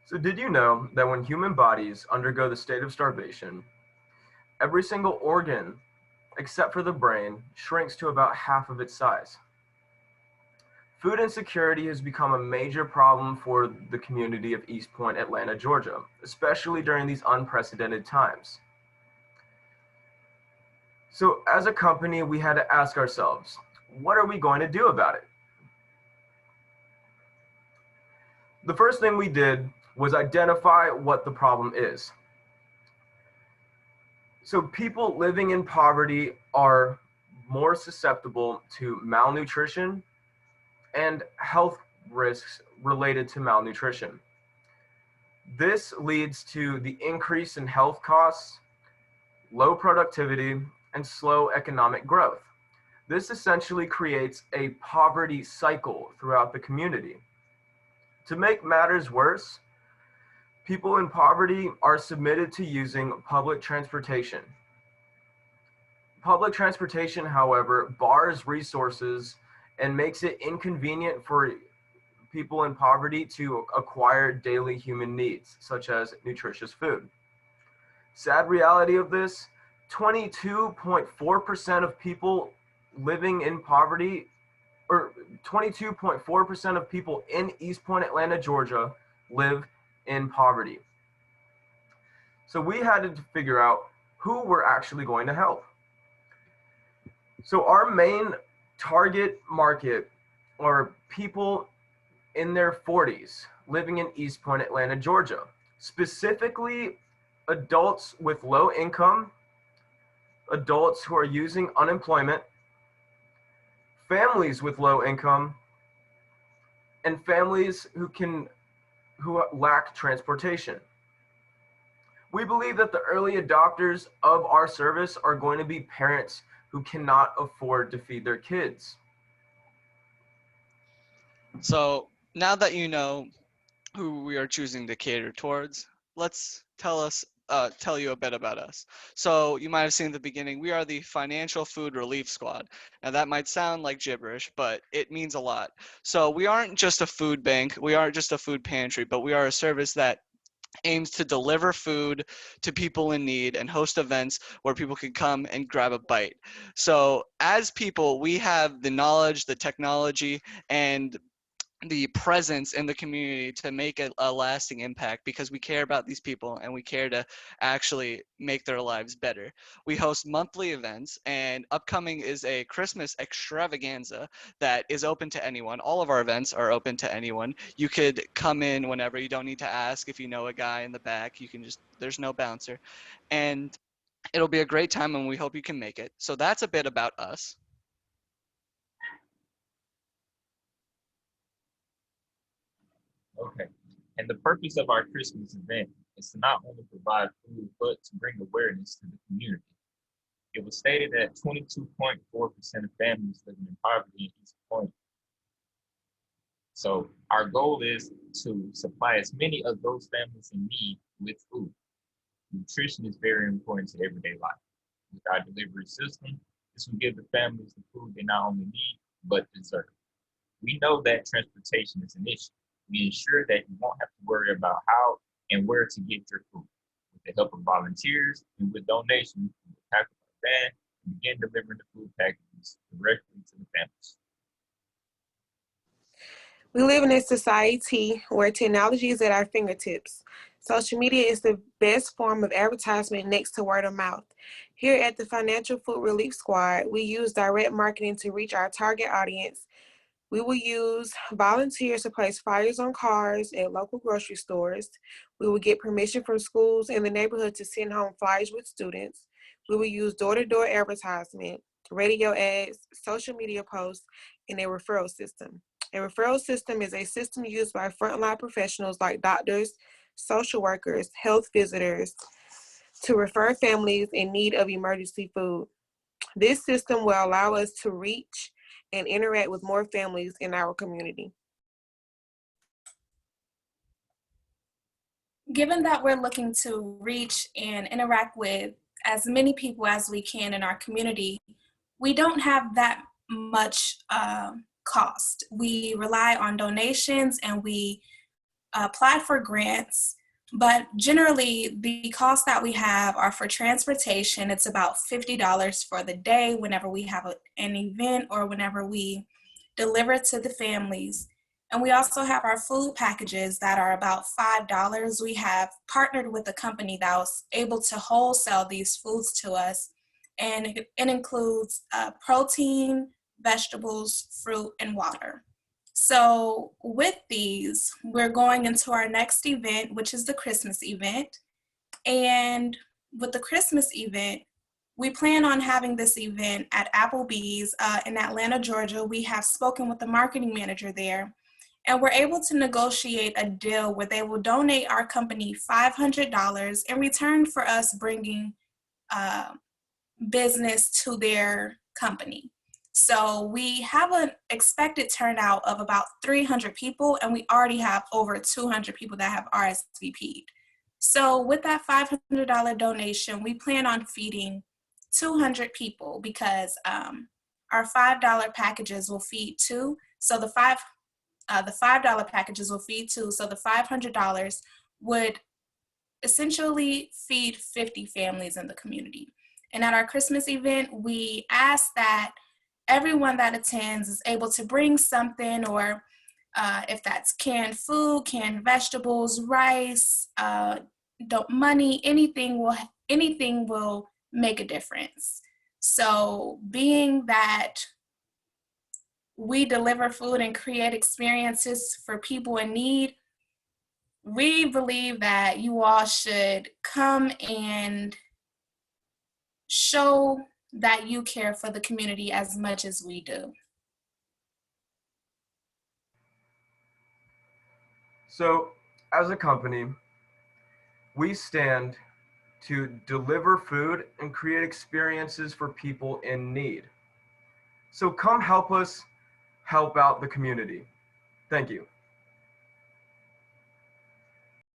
So did you know that when human bodies undergo the state of starvation, every single organ, except for the brain, shrinks to about half of its size? Food insecurity has become a major problem for the community of East Point, Atlanta, Georgia, especially during these unprecedented times. So as a company, we had to ask ourselves, what are we going to do about it? The first thing we did was identify what the problem is. So people living in poverty are more susceptible to malnutrition and health risks related to malnutrition. This leads to the increase in health costs, low productivity, and slow economic growth. This essentially creates a poverty cycle throughout the community. To make matters worse, people in poverty are submitted to using public transportation. Public transportation, however, bars resources and makes it inconvenient for people in poverty to acquire daily human needs, such as nutritious food. Sad reality of this, 22.4% of people living in poverty, or 22.4% of people in East Point, Atlanta, Georgia, live in poverty. So we had to figure out who we're actually going to help. So our main target market are people in their 40s living in East Point, Atlanta, Georgia. Specifically, adults with low income, adults who are using unemployment, families with low income, and families who lack transportation. We believe that the early adopters of our service are going to be parents who cannot afford to feed their kids. So now that you know who we are choosing to cater towards, let's tell you a bit about us. So you might have seen at the beginning, we are the Financial Food Relief Squad. Now that might sound like gibberish, but it means a lot. So we aren't just a food bank, we aren't just a food pantry, but we are a service that aims to deliver food to people in need and host events where people can come and grab a bite. So as people, we have the knowledge, the technology, and the presence in the community to make a lasting impact because we care about these people and we care to actually make their lives better. We host monthly events, and upcoming is a Christmas extravaganza that is open to anyone. All of our events are open to anyone. You could come in whenever. You don't need to ask if you know a guy in the back. You can just, there's no bouncer. And it'll be a great time, and we hope you can make it. So that's a bit about us. Okay. And the purpose of our Christmas event is to not only provide food, but to bring awareness to the community. It was stated that 22.4% of families living in poverty in East Point. So our goal is to supply as many of those families in need with food. Nutrition is very important to everyday life. With our delivery system, this will give the families the food they not only need, but deserve. We know that transportation is an issue. We ensure that you won't have to worry about how and where to get your food. With the help of volunteers and with donations, we will pack up our van and begin delivering the food packages directly to the families. We live in a society where technology is at our fingertips. Social media is the best form of advertisement next to word of mouth. Here at the Financial Food Relief Squad, we use direct marketing to reach our target audience. We will use volunteers to place flyers on cars at local grocery stores. We will get permission from schools in the neighborhood to send home flyers with students. We will use door-to-door advertisement, radio ads, social media posts, and a referral system. A referral system is a system used by frontline professionals like doctors, social workers, health visitors to refer families in need of emergency food. This system will allow us to reach and interact with more families in our community. Given that we're looking to reach and interact with as many people as we can in our community, we don't have that much cost. We rely on donations, and we applied for grants, but generally the costs that we have are for transportation. It's about $50 for the day whenever we have an event or whenever we deliver to the families. And we also have our food packages that are about $5. We have partnered with a company that was able to wholesale these foods to us. And it includes protein, vegetables, fruit, and water. So with these, we're going into our next event, which is the Christmas event. And with the Christmas event, we plan on having this event at Applebee's in Atlanta, Georgia. We have spoken with the marketing manager there, and we're able to negotiate a deal where they will donate our company $500 in return for us bringing business to their company. So we have an expected turnout of about 300 people, and we already have over 200 people that have RSVP'd. So with that $500 donation, we plan on feeding 200 people because our $5 packages will feed two. So the $5 packages will feed two. So the $500 would essentially feed 50 families in the community. And at our Christmas event, we ask that everyone that attends is able to bring something, or if that's canned food, canned vegetables, rice, money, anything will make a difference. So being that we deliver food and create experiences for people in need, we believe that you all should come and show that you care for the community as much as we do. So, as a company, we stand to deliver food and create experiences for people in need. So come help us help out the community. Thank you.